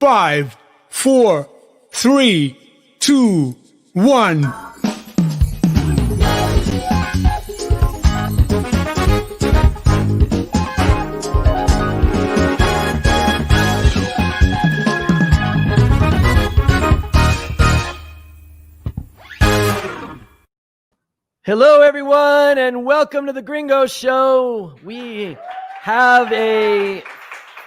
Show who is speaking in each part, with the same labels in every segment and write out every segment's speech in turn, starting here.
Speaker 1: 5, 4, 3, 2, 1.
Speaker 2: Hello, everyone, and welcome to the Gringo Show. We have a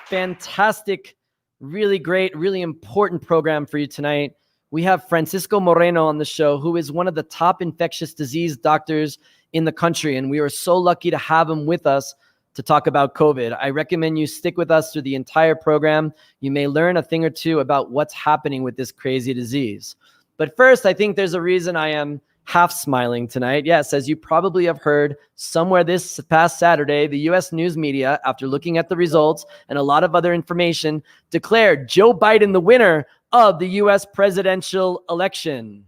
Speaker 2: fantastic, really great, really important program for you tonight. We have Francisco Moreno on the show, who is one of the top infectious disease doctors in the country, and we are so lucky to have him with us to talk about COVID. I recommend you stick with us through the entire program. You may learn a thing or two about what's happening with this crazy disease. But first, I think there's a reason I am half smiling tonight. Yes, as you probably have heard, somewhere this past Saturday, the U.S. news media, after looking at the results and a lot of other information, declared Joe Biden the winner of the U.S. presidential election.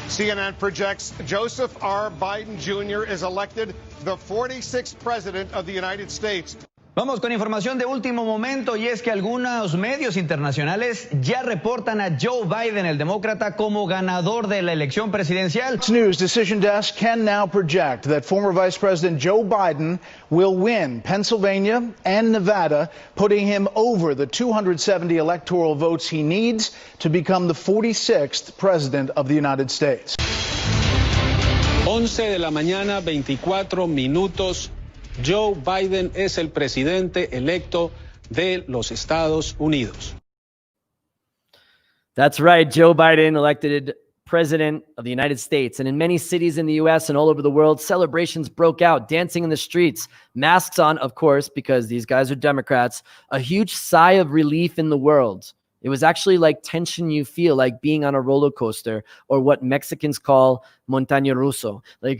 Speaker 3: CNN projects Joseph R. Biden Jr. is elected the 46th president of the United States.
Speaker 4: Vamos con información de último momento, y es que algunos medios internacionales ya reportan a Joe Biden, el demócrata, como ganador de la elección presidencial.
Speaker 5: News Decision Desk can now project that former Vice President Joe Biden will win Pennsylvania and Nevada, putting him over the 270 electoral votes he needs to become the 46th president of the United States.
Speaker 6: 11 de la mañana, 24 minutos. Joe Biden es el presidente electo de los Estados Unidos.
Speaker 2: That's right. Joe Biden elected president of the United States. And in many cities in the U.S. and all over the world, celebrations broke out, dancing in the streets, masks on, of course, because these guys are Democrats, a huge sigh of relief in the world. It was actually like tension you feel, like being on a roller coaster, or what Mexicans call montaña ruso. Like,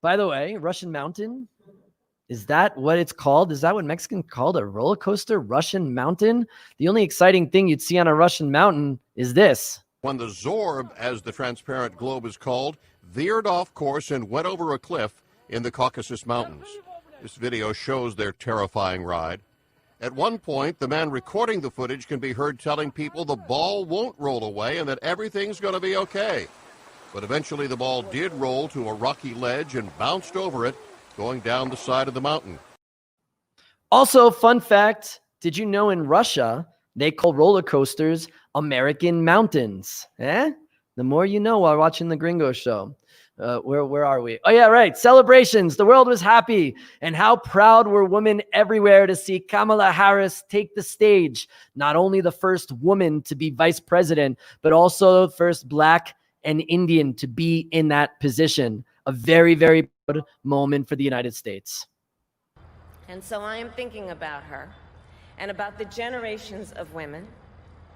Speaker 2: By the way, Russian Mountain, is that what it's called? Is that what Mexicans called a roller coaster? Russian Mountain? The only exciting thing you'd see on a Russian mountain is this.
Speaker 7: When the Zorb, as the transparent globe is called, veered off course and went over a cliff in the Caucasus Mountains. This video shows their terrifying ride. At one point, the man recording the footage can be heard telling people the ball won't roll away and that everything's going to be okay. But eventually the ball did roll to a rocky ledge and bounced over it, going down the side of the mountain.
Speaker 2: Also, fun fact, did you know in Russia, they call roller coasters American mountains? The more you know while watching the Gringo Show. Where are we? Oh, yeah, right. Celebrations. The world was happy. And how proud were women everywhere to see Kamala Harris take the stage. Not only the first woman to be vice president, but also the first Black and Indian to be in that position. A very, very good moment for the United States.
Speaker 8: And so I am thinking about her and about the generations of women,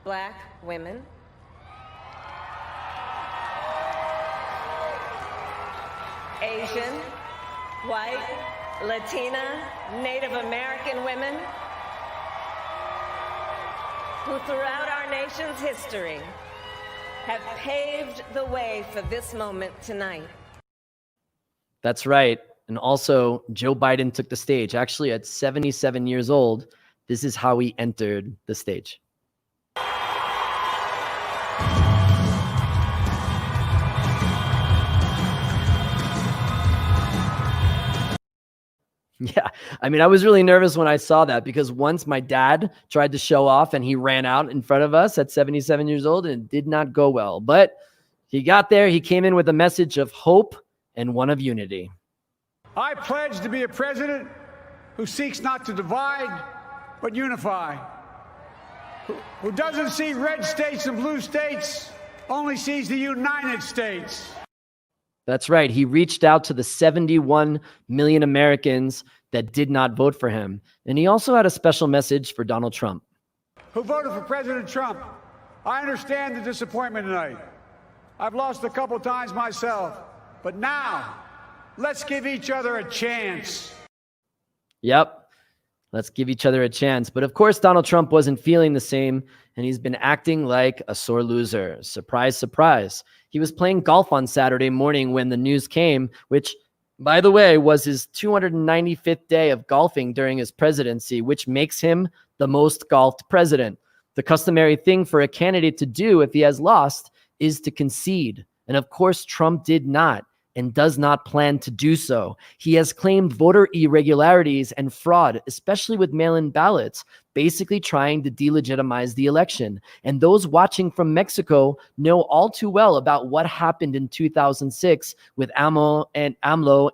Speaker 8: Black women, Asian, white, Latina, Native American women, who throughout our nation's history have paved the way for this moment tonight.
Speaker 2: That's right. And also, Joe Biden took the stage. Actually, at 77 years old, this is how he entered the stage. Yeah, I mean, I was really nervous when I saw that because once my dad tried to show off and he ran out in front of us at 77 years old and it did not go well. But he got there. He came in with a message of hope and one of unity.
Speaker 9: I pledge to be a president who seeks not to divide, but unify. Who doesn't see red states and blue states, only sees the United States.
Speaker 2: That's right. He reached out to the 71 million Americans that did not vote for him. And he also had a special message for Donald Trump.
Speaker 9: Who voted for President Trump? I understand the disappointment tonight. I've lost a couple times myself. But now, let's give each other a chance.
Speaker 2: Yep. Let's give each other a chance. But of course, Donald Trump wasn't feeling the same, and he's been acting like a sore loser. Surprise, surprise. He was playing golf on Saturday morning when the news came, which by the way, was his 295th day of golfing during his presidency, which makes him the most golfed president. The customary thing for a candidate to do if he has lost is to concede. And of course, Trump did not and does not plan to do so. He has claimed voter irregularities and fraud, especially with mail-in ballots, basically trying to delegitimize the election. And those watching from Mexico know all too well about what happened in 2006 with AMLO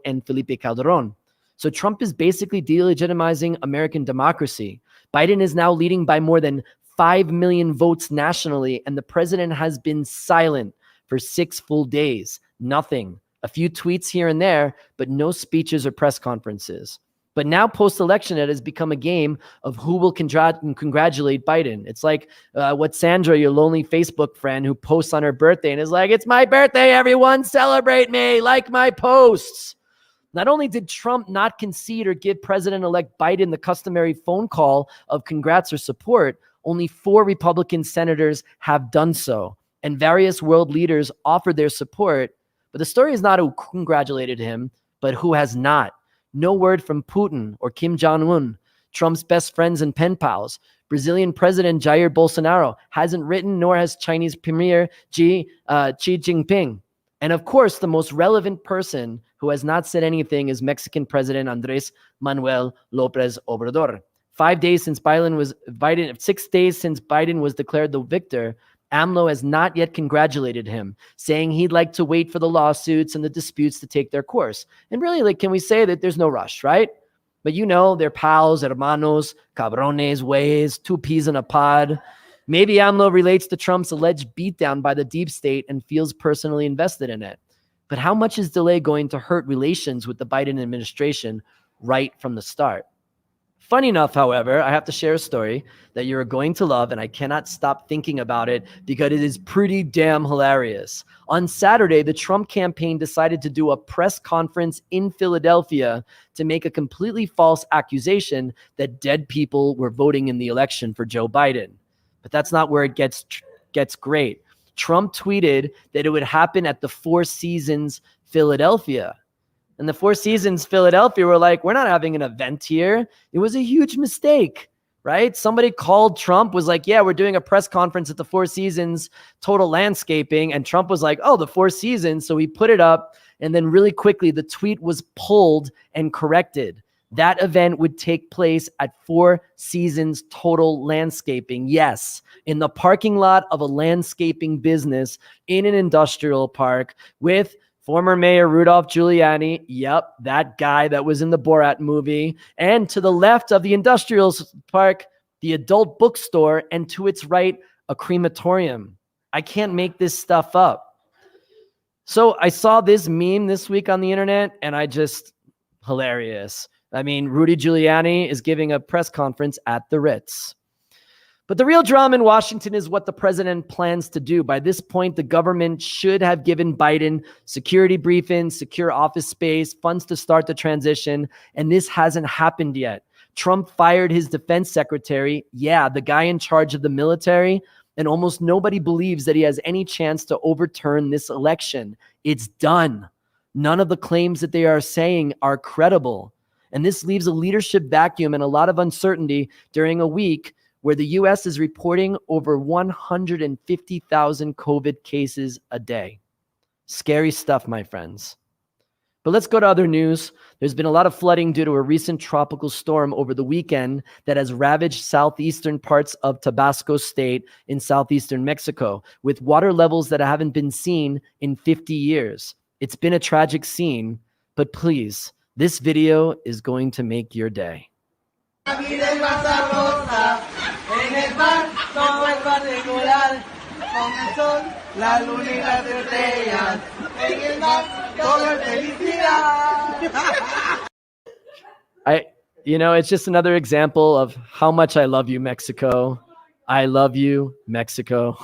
Speaker 2: and Felipe Calderón. So Trump is basically delegitimizing American democracy. Biden is now leading by more than 5 million votes nationally, and the president has been silent for 6 full days. Nothing. A few tweets here and there, but no speeches or press conferences. But now post-election, it has become a game of who will congratulate Biden. It's like what Sandra, your lonely Facebook friend who posts on her birthday and is like, it's my birthday, everyone, celebrate me, like my posts. Not only did Trump not concede or give President-elect Biden the customary phone call of congrats or support, only 4 Republican senators have done so, and various world leaders offered their support. But the story is not who congratulated him, but who has not. No word from Putin or Kim Jong-un, Trump's best friends and pen pals. Brazilian President Jair Bolsonaro hasn't written, nor has Chinese Premier Xi Jinping. And of course, the most relevant person who has not said anything is Mexican President Andrés Manuel Lopez Obrador. 6 days since Biden was declared the victor, AMLO has not yet congratulated him, saying he'd like to wait for the lawsuits and the disputes to take their course. And really, like, can we say that there's no rush, right? But you know, they're pals, hermanos, cabrones, ways, 2 peas in a pod. Maybe AMLO relates to Trump's alleged beatdown by the deep state and feels personally invested in it. But how much is delay going to hurt relations with the Biden administration right from the start? Funny enough, however, I have to share a story that you're going to love, and I cannot stop thinking about it because it is pretty damn hilarious. On Saturday, the Trump campaign decided to do a press conference in Philadelphia to make a completely false accusation that dead people were voting in the election for Joe Biden. But that's not where it gets great. Trump tweeted that it would happen at the Four Seasons Philadelphia. And the Four Seasons Philadelphia were like, we're not having an event here. It was a huge mistake, right? Somebody called Trump, was like, yeah, we're doing a press conference at the Four Seasons Total Landscaping. And Trump was like, oh, the Four Seasons. So he put it up. And then really quickly, the tweet was pulled and corrected. That event would take place at Four Seasons Total Landscaping. Yes, in the parking lot of a landscaping business in an industrial park with former Mayor Rudolph Giuliani, yep, that guy that was in the Borat movie. And to the left of the industrial park, the adult bookstore, and to its right, a crematorium. I can't make this stuff up. So I saw this meme this week on the internet, and hilarious. I mean, Rudy Giuliani is giving a press conference at the Ritz. But the real drama in Washington is what the president plans to do. By this point, the government should have given Biden security briefings, secure office space, funds to start the transition, and this hasn't happened yet. Trump fired his defense secretary, the guy in charge of the military, and almost nobody believes that he has any chance to overturn this election. It's done. None of the claims that they are saying are credible. And this leaves a leadership vacuum and a lot of uncertainty during a week where the U.S. is reporting over 150,000 COVID cases a day. Scary stuff, my friends. But let's go to other news. There's been a lot of flooding due to a recent tropical storm over the weekend that has ravaged southeastern parts of Tabasco State in southeastern Mexico, with water levels that haven't been seen in 50 years. It's been a tragic scene, but please, this video is going to make your day. It's just another example of how much I love you, Mexico. I love you, Mexico.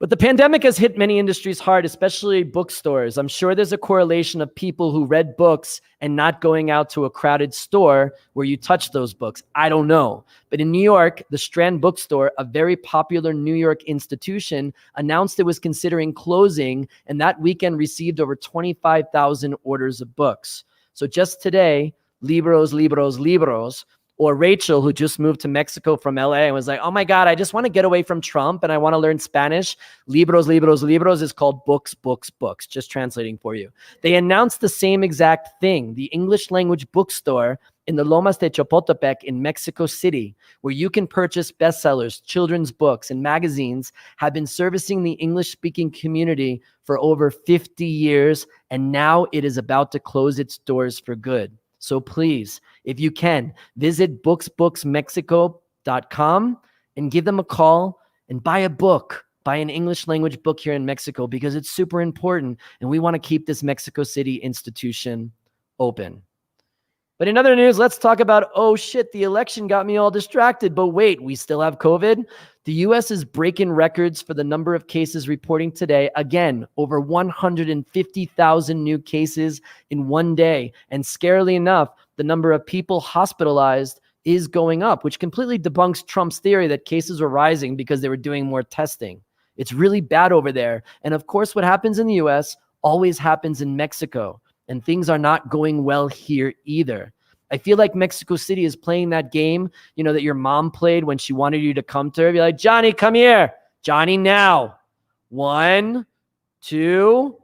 Speaker 2: But the pandemic has hit many industries hard, especially bookstores. I'm sure there's a correlation of people who read books and not going out to a crowded store where you touch those books. I don't know. But in New York, the Strand Bookstore, a very popular New York institution, announced it was considering closing, and that weekend received over 25,000 orders of books. So just today, Libros, Libros, Libros, or Rachel, who just moved to Mexico from LA and was like, oh my God, I just want to get away from Trump and I want to learn Spanish. Libros, Libros, Libros is called books, books, books, just translating for you. They announced the same exact thing, the English language bookstore in the Lomas de Chapultepec in Mexico City, where you can purchase bestsellers, children's books, and magazines, have been servicing the English-speaking community for over 50 years, and now it is about to close its doors for good. So please, if you can, visit booksbooksmexico.com and give them a call and buy a book, buy an English language book here in Mexico, because it's super important and we want to keep this Mexico City institution open. But in other news, let's talk about, oh shit, the election got me all distracted. But wait, we still have COVID? The U.S. is breaking records for the number of cases reporting today. Again, over 150,000 new cases in one day. And scarily enough, the number of people hospitalized is going up, which completely debunks Trump's theory that cases were rising because they were doing more testing. It's really bad over there. And of course, what happens in the U.S. always happens in Mexico. And things are not going well here either. I feel like Mexico City is playing that game, you know, that your mom played when she wanted you to come to her. Be like, Johnny, come here. Johnny, now. 1, 2,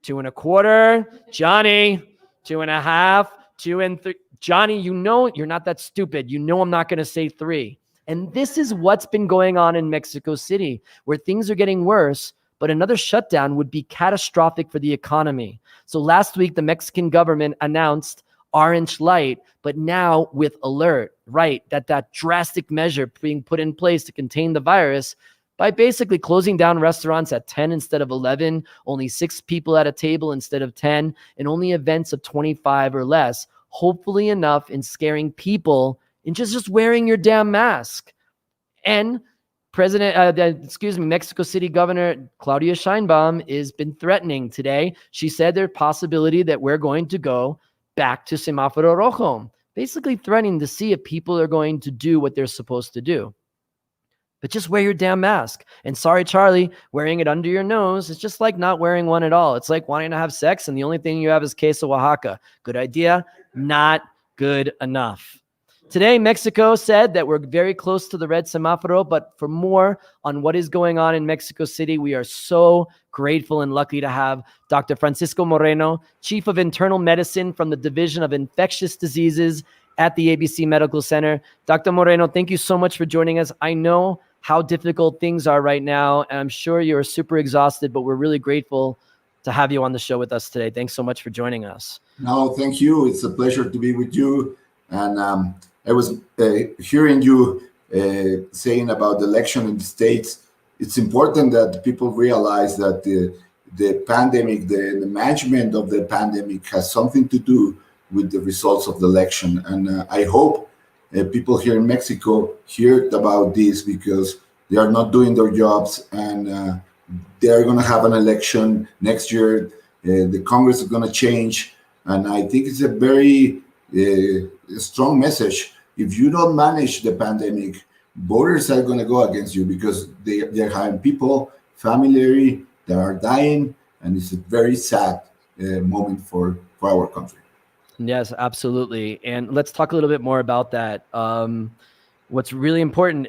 Speaker 2: 2 1/4. Johnny, 2 1/2, 2 3. Johnny, you know, you're not that stupid. You know I'm not going to say 3. And this is what's been going on in Mexico City, where things are getting worse, but another shutdown would be catastrophic for the economy. So last week, the Mexican government announced orange light, but now with alert, right? That drastic measure being put in place to contain the virus by basically closing down restaurants at 10 instead of 11, only 6 people at a table instead of 10, and only events of 25 or less, hopefully enough in scaring people in just wearing your damn mask. And Mexico City Governor Claudia Sheinbaum has been threatening today. She said there's a possibility that we're going to go back to Semáforo Rojo, basically threatening to see if people are going to do what they're supposed to do. But just wear your damn mask. And sorry, Charlie, wearing it under your nose is just like not wearing one at all. It's like wanting to have sex and the only thing you have is queso Oaxaca. Good idea? Not good enough. Today, Mexico said that we're very close to the red semáforo, but for more on what is going on in Mexico City, we are so grateful and lucky to have Dr. Francisco Moreno, Chief of Internal Medicine from the Division of Infectious Diseases at the ABC Medical Center. Dr. Moreno, thank you so much for joining us. I know how difficult things are right now, and I'm sure you're super exhausted, but we're really grateful to have you on the show with us today. Thanks so much for joining us.
Speaker 10: No, thank you. It's a pleasure to be with you. And I was hearing you saying about the election in the States. It's important that people realize that the pandemic, the management of the pandemic has something to do with the results of the election. And I hope people here in Mexico heard about this, because they are not doing their jobs, and they are going to have an election next year. The Congress is going to change. And I think it's a very strong message. If you don't manage the pandemic, voters are going to go against you, because they're having people, family, that are dying, and it's a very sad moment for our country.
Speaker 2: Yes, absolutely. And let's talk a little bit more about that. What's really important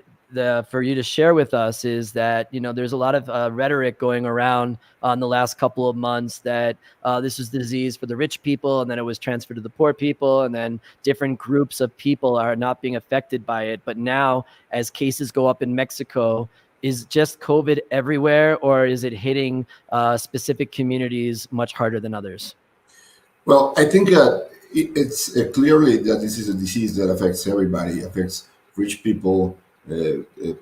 Speaker 2: for you to share with us is that, you know, there's a lot of rhetoric going around in the last couple of months that this is disease for the rich people, and then it was transferred to the poor people, and then different groups of people are not being affected by it. But now, as cases go up in Mexico, is just COVID everywhere, or is it hitting specific communities much harder than others?
Speaker 10: Well, I think it's clearly that this is a disease that affects everybody, affects rich people,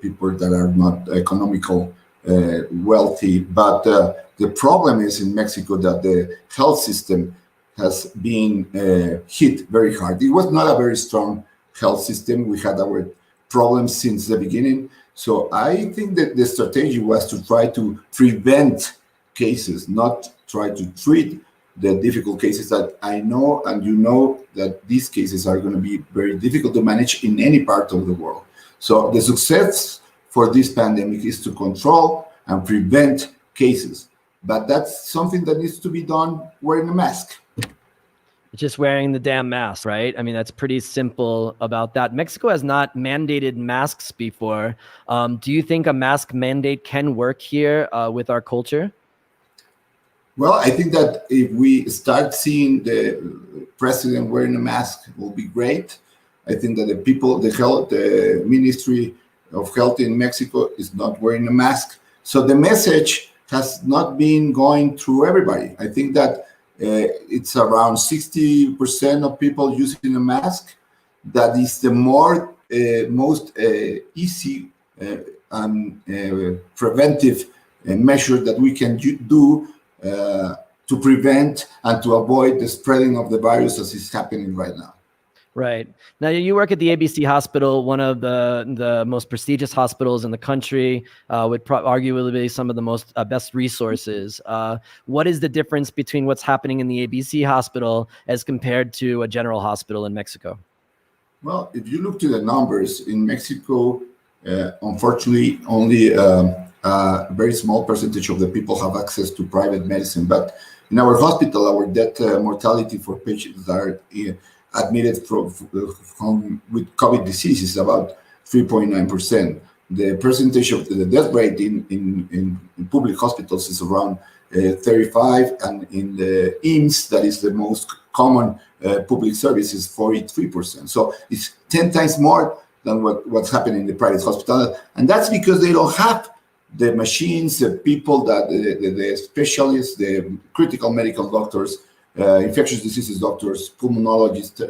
Speaker 10: people that are not economical, wealthy. But the problem is in Mexico that the health system has been hit very hard. It was not a very strong health system. We had our problems since the beginning. So I think that the strategy was to try to prevent cases, not try to treat the difficult cases that I know, and you know that these cases are going to be very difficult to manage in any part of the world. So the success for this pandemic is to control and prevent cases. But that's something that needs to be done wearing a mask.
Speaker 2: Just wearing the damn mask, right? I mean, that's pretty simple about that. Mexico has not mandated masks before. Do you think a mask mandate can work here with our culture?
Speaker 10: Well, I think that if we start seeing the president wearing a mask, it will be great. I think that the Ministry of Health in Mexico is not wearing a mask. So the message has not been going through everybody. I think that it's around 60% of people using a mask. That is the most easy and preventive measure that we can do to prevent and to avoid the spreading of the virus as is happening right now.
Speaker 2: Right. Now, you work at the ABC Hospital, one of the most prestigious hospitals in the country, with arguably some of the most best resources. What is the difference between what's happening in the ABC Hospital as compared to a general hospital in Mexico?
Speaker 10: Well, if you look to the numbers in Mexico, unfortunately, only a very small percentage of the people have access to private medicine. But in our hospital, our death mortality for patients that are admitted with COVID disease is about 3.9%. The percentage of the death rate in public hospitals is around 35, and in the IMSS, that is the most common public service, is 43%. So it's 10 times more than what's happening in the private hospital, and that's because they don't have the machines, the people, that the specialists, the critical medical doctors, infectious diseases doctors, pulmonologists,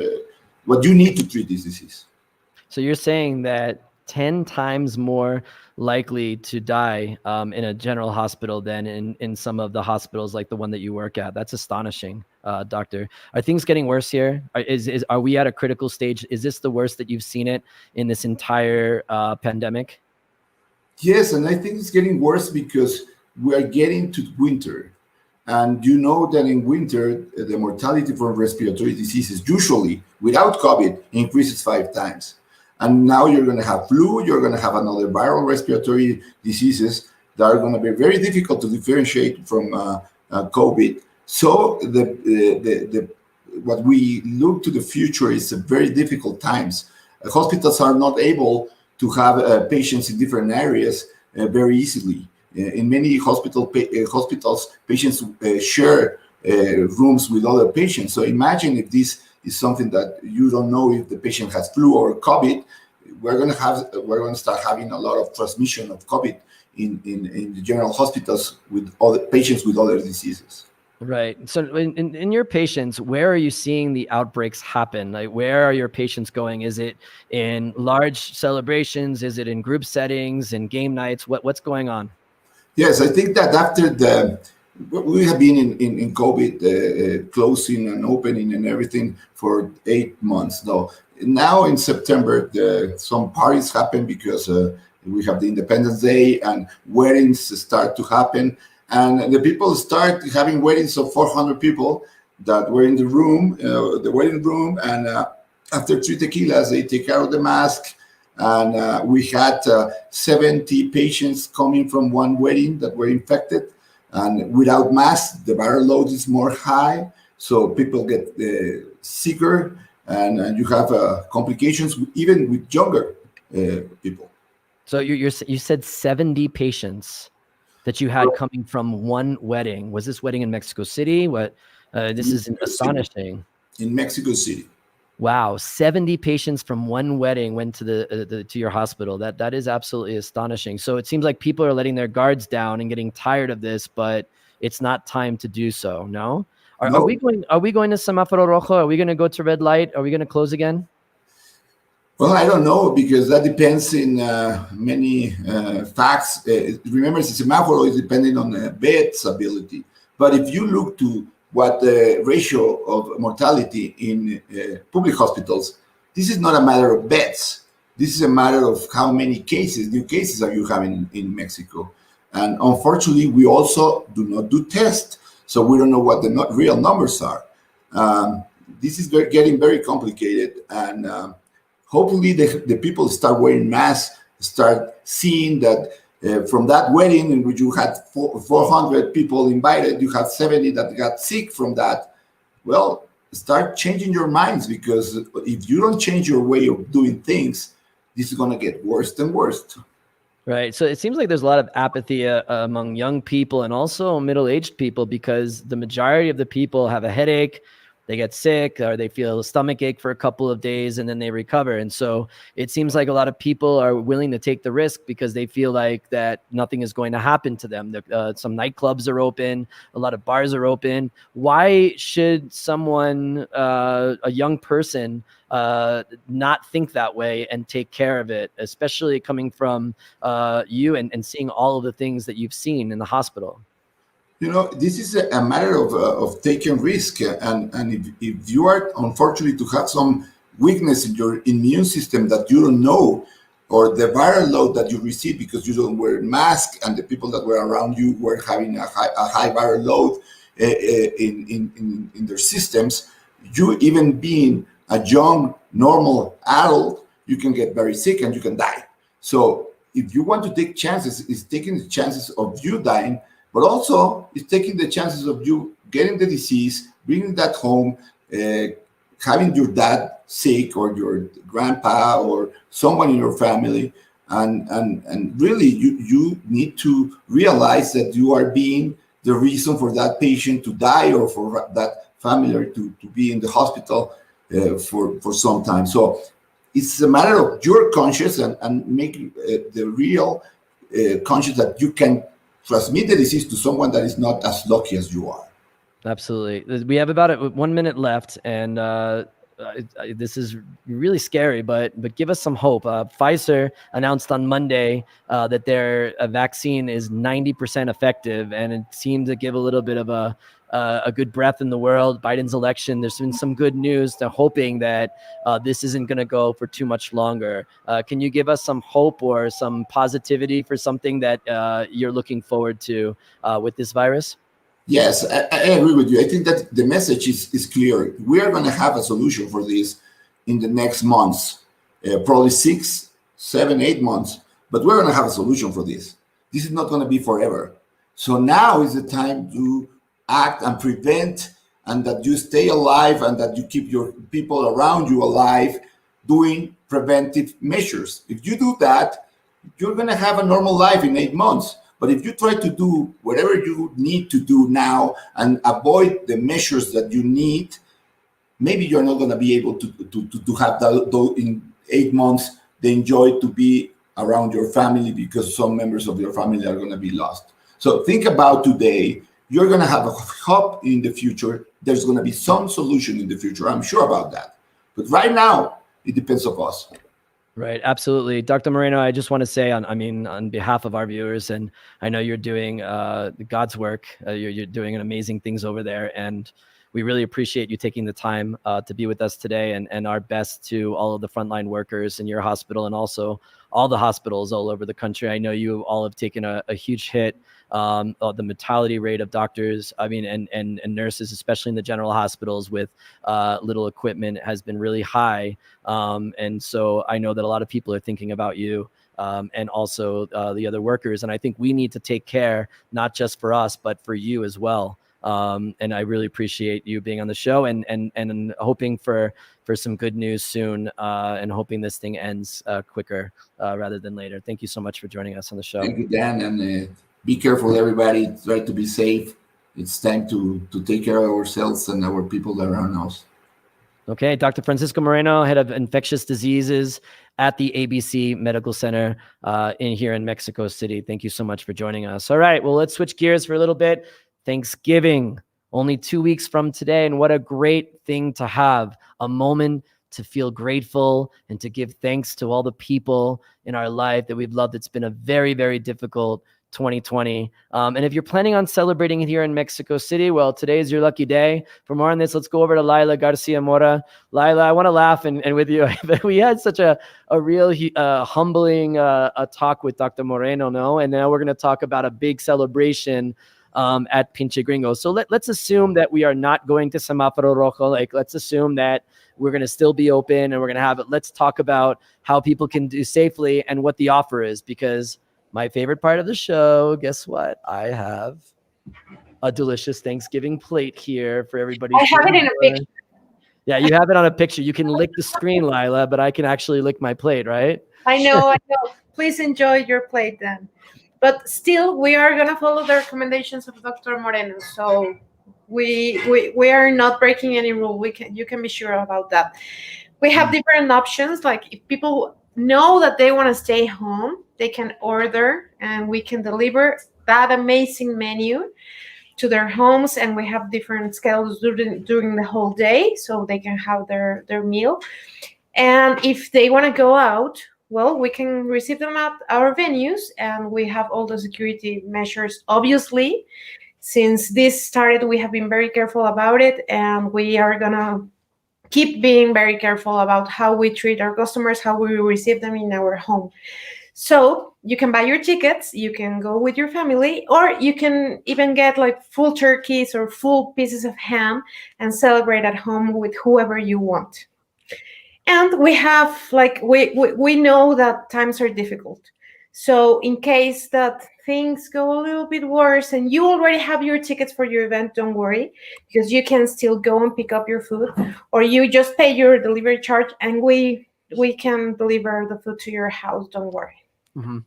Speaker 10: what you need to treat this disease.
Speaker 2: So you're saying that 10 times more likely to die in a general hospital than in some of the hospitals like the one that you work at. That's astonishing, doctor. Are things getting worse here? Are we at a critical stage? Is this the worst that you've seen it in this entire pandemic?
Speaker 10: Yes, and I think it's getting worse because we are getting to winter. And you know that in winter, the mortality from respiratory diseases, usually without COVID, increases 5 times. And now you're going to have flu, you're going to have another viral respiratory diseases that are going to be very difficult to differentiate from COVID. So what we look to the future is very difficult times. Hospitals are not able to have patients in different areas very easily. In many hospitals, patients share rooms with other patients. So imagine if this is something that you don't know if the patient has flu or COVID. We're going to start having a lot of transmission of COVID in the general hospitals with other patients with other diseases.
Speaker 2: Right. So in your patients, where are you seeing the outbreaks happen? Like, where are your patients going? Is it in large celebrations? Is it in group settings and game nights? What's going on?
Speaker 10: Yes, I think that after we have been in COVID closing and opening and everything for 8 months now in September, some parties happen because we have the Independence Day and weddings start to happen. And the people start having weddings of 400 people that were in the room, the wedding room. And after 3 tequilas, they take out the mask. And we had 70 patients coming from one wedding that were infected. And without masks, the viral load is more high. So people get sicker, and you have complications even with younger people.
Speaker 2: So you said 70 patients that you had coming from one wedding. Was this wedding in Mexico City? This is astonishing.
Speaker 10: In Mexico City.
Speaker 2: Wow, 70 patients from one wedding went to your hospital. That is absolutely astonishing. So it seems like people are letting their guards down and getting tired of this, but it's not time to do so. No? Are we going to Semáforo Rojo? Are we going to go to red light? Are we going to close again?
Speaker 10: Well, I don't know, because that depends in many facts. Remember, the semáforo is depending on the bed's ability. But if you look to what the ratio of mortality in public hospitals, this is not a matter of beds. This is a matter of how many new cases are you having in Mexico. And unfortunately, we also do not do tests. So we don't know what the real numbers are. This is getting very complicated. And hopefully the people start wearing masks, start seeing that from that wedding in which you had 400 people invited, you had 70 that got sick from that. Well, start changing your minds, because if you don't change your way of doing things, this is going to get worse and worse.
Speaker 2: Right. So it seems like there's a lot of apathy among young people and also middle-aged people, because the majority of the people have a headache, they get sick, or they feel a stomach ache for a couple of days and then they recover. And so it seems like a lot of people are willing to take the risk because they feel like that nothing is going to happen to them. Some nightclubs are open, a lot of bars are open. Why should someone, a young person, not think that way and take care of it, especially coming from you and seeing all of the things that you've seen in the hospital?
Speaker 10: This is a matter of taking risk. And if you are unfortunate to have some weakness in your immune system that you don't know, or the viral load that you receive because you don't wear a mask and the people that were around you were having a high viral load in their systems, you even being a young, normal adult, you can get very sick and you can die. So if you want to take chances, it's taking the chances of you dying, but also it's taking the chances of you getting the disease, bringing that home, having your dad sick or your grandpa or someone in your family. And really, you need to realize that you are being the reason for that patient to die or for that family to be in the hospital for some time. So it's a matter of your conscience and making the real conscious that you can transmit the disease to someone that is not as lucky as you are.
Speaker 2: Absolutely. We have about 1 minute left, and this is really scary, but give us some hope. Pfizer announced on Monday that their vaccine is 90% effective, and it seemed to give a little bit of a good breath in the world. Biden's election, there's been some good news. They're hoping that this isn't going to go for too much longer. Can you give us some hope or some positivity for something that you're looking forward to with this virus?
Speaker 10: Yes, I agree with you. I think that the message is clear. We are going to have a solution for this in the next months, probably 6, 7, 8 months, but we're going to have a solution for this. This is not going to be forever. So now is the time to act and prevent, and that you stay alive and that you keep your people around you alive doing preventive measures. If you do that, you're going to have a normal life in 8 months. But if you try to do whatever you need to do now and avoid the measures that you need, maybe you're not going to be able to have that in 8 months, the enjoy to be around your family, because some members of your family are going to be lost. So think about today. You're going to have a hope in the future. There's going to be some solution in the future. I'm sure about that. But right now, it depends on us.
Speaker 2: Right. Absolutely. Dr. Moreno, I just want to say on behalf of our viewers, and I know you're doing God's work, you're doing amazing things over there. And we really appreciate you taking the time to be with us today, and our best to all of the frontline workers in your hospital and also all the hospitals all over the country. I know you all have taken a huge hit. The mortality rate of doctors, and nurses, especially in the general hospitals with little equipment, has been really high. And so I know that a lot of people are thinking about you and also the other workers. And I think we need to take care, not just for us, but for you as well. And I really appreciate you being on the show and hoping for some good news soon and hoping this thing ends quicker rather than later. Thank you so much for joining us on the show.
Speaker 10: Thank you, Dan. And be careful, everybody. Try to be safe. It's time to take care of ourselves and our people around us.
Speaker 2: Okay. Dr. Francisco Moreno, head of infectious diseases at the ABC Medical Center here in Mexico City. Thank you so much for joining us. All right. Well, let's switch gears for a little bit. Thanksgiving, only 2 weeks from today. And what a great thing to have, a moment to feel grateful and to give thanks to all the people in our life that we've loved. It's been a very, very difficult 2020. And if you're planning on celebrating it here in Mexico City, well, today is your lucky day. For more on this, let's go over to Laila Garcia Mora. Laila, I want to laugh and with you. We had such a real humbling talk with Dr. Moreno, no? And now we're going to talk about a big celebration at Pinche Gringo. So let's assume that we are not going to Semáforo Rojo. Like, let's assume that we're going to still be open and we're going to have it. Let's talk about how people can do safely and what the offer is, because my favorite part of the show, guess what? I have a delicious Thanksgiving plate here for everybody.
Speaker 11: I have it in a picture.
Speaker 2: Yeah, you have it on a picture. You can lick the screen, Laila, but I can actually lick my plate, right?
Speaker 11: I know. Please enjoy your plate then. But still, we are going to follow the recommendations of Dr. Moreno. So we are not breaking any rule. You can be sure about that. We have different options. Like, if people know that they want to stay home, they can order and we can deliver that amazing menu to their homes, and we have different schedules during the whole day so they can have their meal. And if they want to go out, well, we can receive them at our venues, and we have all the security measures. Obviously, since this started, we have been very careful about it, and we are gonna keep being very careful about how we treat our customers, how we receive them in our home. So you can buy your tickets, you can go with your family, or you can even get like full turkeys or full pieces of ham and celebrate at home with whoever you want. And we have we know that times are difficult. So in case that things go a little bit worse and you already have your tickets for your event, don't worry, because you can still go and pick up your food, or you just pay your delivery charge and we can deliver the food to your house. Don't worry.
Speaker 2: Mm-hmm.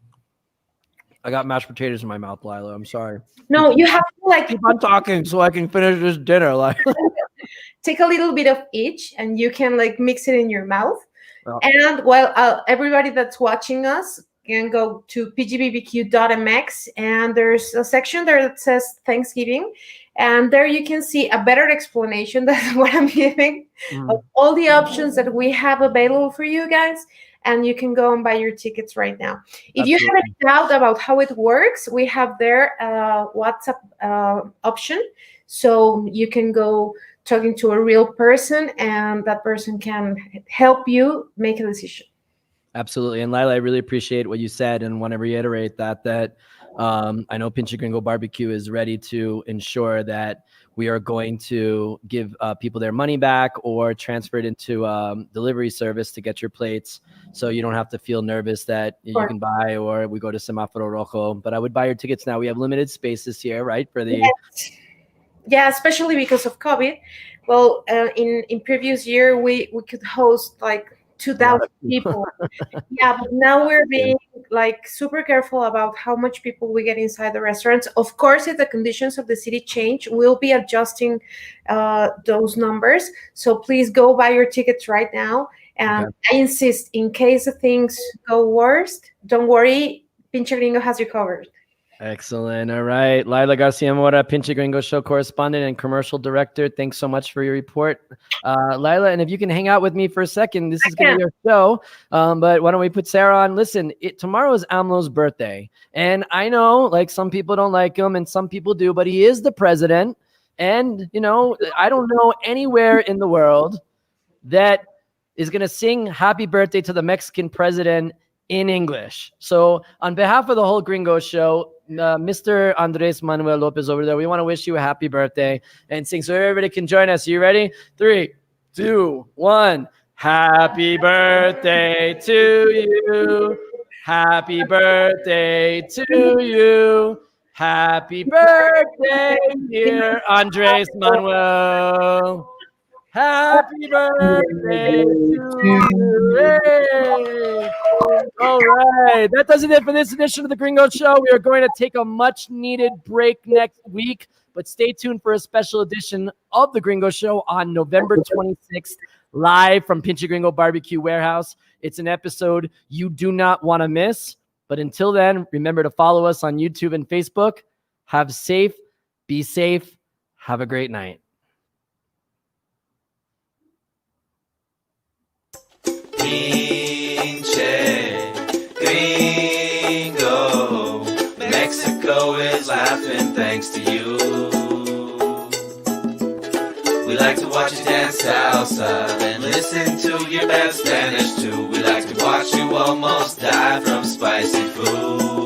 Speaker 2: I got mashed potatoes in my mouth, Laila. I'm sorry.
Speaker 11: No, you have to
Speaker 2: keep on talking so I can finish this dinner.
Speaker 11: Take a little bit of each and you can mix it in your mouth. Oh. And while everybody that's watching us can go to pgbbq.mx, and there's a section there that says Thanksgiving, and there you can see a better explanation than what I'm giving of all the options that we have available for you guys. And you can go and buy your tickets right now. If you have any doubt about how it works, we have there a WhatsApp option. So you can go talking to a real person, and that person can help you make a decision.
Speaker 2: Absolutely. And Laila, I really appreciate what you said, and want to reiterate that I know Pinche Gringo Barbecue is ready to ensure that we are going to give people their money back or transfer it into delivery service to get your plates, so you don't have to feel nervous that you can buy or we go to Semáforo Rojo. But I would buy your tickets now. We have limited spaces here, right? For the
Speaker 11: Yeah, especially because of COVID. Well, in previous year, we could host 2,000 people. Yeah, but now we're being super careful about how much people we get inside the restaurants. Of course, if the conditions of the city change, we'll be adjusting those numbers. So please go buy your tickets right now. And I insist, in case things go worse, don't worry, Pinche Gringo has you covered.
Speaker 2: Excellent. All right. Laila Garcia Mora, Pinche Gringo show correspondent and commercial director. Thanks so much for your report. Laila, and if you can hang out with me for a second, this is going to be our show. But why don't we put Sarah on? Listen, tomorrow is AMLO's birthday. And I know some people don't like him and some people do, but he is the president. And, I don't know anywhere in the world that is going to sing happy birthday to the Mexican president in English. So on behalf of the whole Gringo show, Mr. Andres Manuel Lopez over there, we want to wish you a happy birthday and sing so everybody can join us. You ready? 3, 2, 1. Happy birthday to you. Happy birthday to you. Happy birthday, dear Andres Manuel. Happy birthday to you. Hey. All right. That does it for this edition of the Gringo Show. We are going to take a much needed break next week, but stay tuned for a special edition of the Gringo Show on November 26th, live from Pinche Gringo Barbecue Warehouse. It's an episode you do not want to miss. But until then, remember to follow us on YouTube and Facebook. Be safe. Have a great night.
Speaker 12: Pinche Gringo, Mexico. laughing thanks to you. We like to watch you dance salsa and listen to your bad Spanish too. We like to watch you almost die from spicy food.